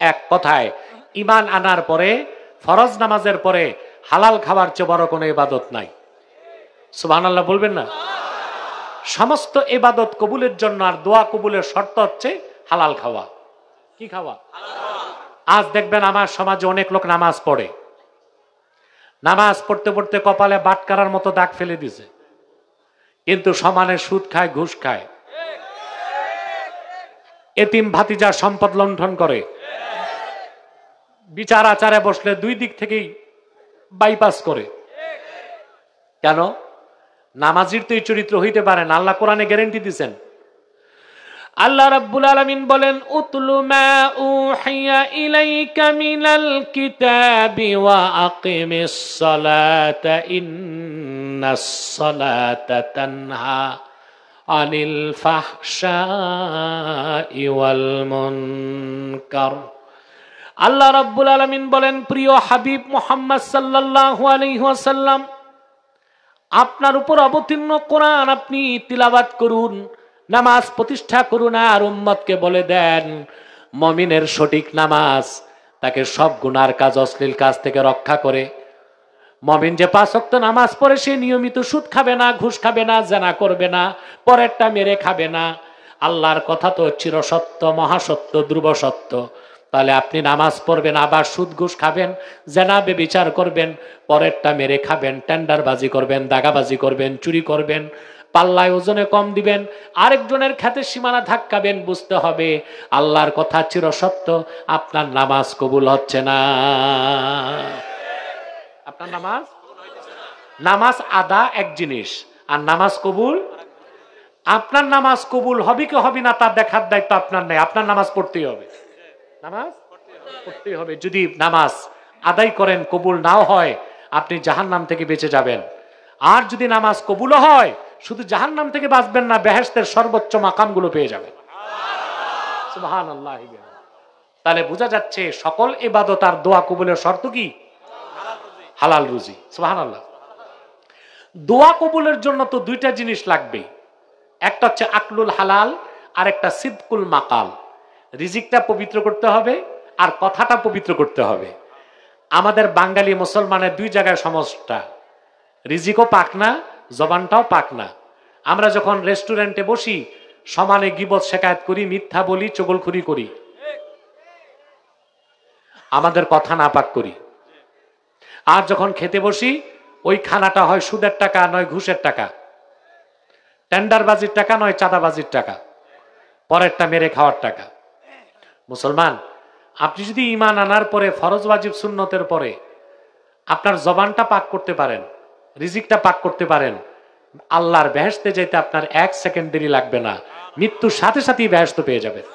এক কথায় ঈমান আনার পরে, ফরজ নামাজের পরে হালাল খাবার চেয়ে বড় কোনো ইবাদত নাই। সুবহানাল্লাহ বলবেন না? সমস্ত ইবাদত কবুলের জন্য আর দোয়া কবুলের শর্ত হচ্ছে হালাল খাওয়া। কি খাওয়া? আজ দেখবেন আমার সমাজে অনেক লোক নামাজ পড়ে, নামাজ পড়তে পড়তে কপালে বাটকারার মতো দাগ ফেলে দিছে, কিন্তু সমানে সুদ খায়, ঘুষ খায়, এতিম ভাতিজার সম্পদ লুণ্ঠন করে, বিচার আচারে বসলে দুই দিক থেকেই বাইপাস করে। কেন? নামাজির তো এই চরিত্র হইতে পারে না। আল্লাহ কোরআনে গ্যারান্টি দিচ্ছেন। আল্লাহ রাব্বুল আলামিন বলেন, উতলু মা উহিয়া ইলাইকা মিনাল কিতাবি ওয়া আকিমিস সালাতা ইন্নাস সালাতা তানহা আনিল ফাহশাই ওয়াল মুনকার। আল্লাহ রাব্বুল আলামিন বলেন, প্রিয় হাবিব মুহাম্মদ সাল্লাল্লাহু আলাইহি ওয়াসাল্লাম, আপনার উপর অবতীর্ণ কোরআন আপনি তিলাওয়াত করুন, নামাজ প্রতিষ্ঠা করুন, আর উম্মতকে বলে দেন মুমিনের সঠিক নামাজ তাকে সব গুনার কাজ, অশ্লীল কাজ থেকে রক্ষা করে। মুমিন যে 5 ওয়াক্ত নামাজ পড়ে সে নিয়মিত সুদ খাবে না, ঘুষ খাবে না, জেনা করবে না, পরেরটা মেরে খাবে না। আল্লাহর কথা তো চিরসত্য, মহাসত্য, ধ্রুব সত্য। তাহলে আপনি নামাজ পড়বেন, আবার সুদ ঘুষ খাবেন, জেনা বেবিচার করবেন, পরেরটা মেরে খাবেন, টেন্ডারবাজি করবেন, দাগাবাজি করবেন, চুরি করবেন, পাল্লায় ওজনে কম দিবেন, আরেকজনের খেতে সীমানা ধাক্কাবেন, বুঝতে হবে আল্লাহর কথা চিরসত্য, আপনার নামাজ কবুল হচ্ছে না। আপনার নামাজ আদা এক জিনিস, আর নামাজ কবুল। আপনার নামাজ কবুল হবে কি হবে না তার দেখার দায়িত্ব আপনার নেই। আপনার নামাজ পড়তেই হবে, নামাজ পড়তেই হবে। যদি নামাজ আদায় করেন কবুল নাও হয়, আপনি জাহান্নাম থেকে বেঁচে যাবেন। আর যদি নামাজ কবুল হয়, শুধু জাহান্নাম থেকে বাঁচবেন না, বেহেশতের সর্বোচ্চ মাকামগুলো পেয়ে যাবেন। সুবহানাল্লাহ। তাহলে বোঝা যাচ্ছে সকল ইবাদত আর দোয়া কবুলের শর্ত কি? হালাল রুজি। সুবহানাল্লাহ। দোয়া কবুলের জন্য তো দুইটা জিনিস লাগবে, একটা হচ্ছে আকলুল হালাল, আর একটা সিদকুল মাকাল। রিজিকটা পবিত্র করতে হবে আর কথাটা পবিত্র করতে হবে। আমাদের বাঙালি মুসলমানের দুই জায়গায় সমস্যা, রিজিকও পাক না, জবানটাও পাক না। আমরা যখন রেস্টুরেন্টে বসি সমানে গীবত শেকায়েত করি, মিথ্যা বলি, চগলখুরি করি, আমাদের কথা না পাক করি। আর যখন খেতে বসি ওই খানাটা হয় সুদের টাকা, নয় ঘুষের টাকা, টেন্ডারবাজির টাকা, নয় চাঁদাবাজির টাকা, পরেরটা মেরে খাওয়ার টাকা। মুসলমান, আপনি যদি ঈমান আনার পরে ফরজ ওয়াজিব সুন্নতের পরে আপনার জবানটা পাক করতে পারেন, রিজিকটা পাক করতে পারেন, আল্লাহর বেহেশতে যেতে আপনার 1 সেকেন্ড দেরি লাগবে না, মৃত্যুর সাথে সাথেই বেহেশত পেয়ে যাবেন।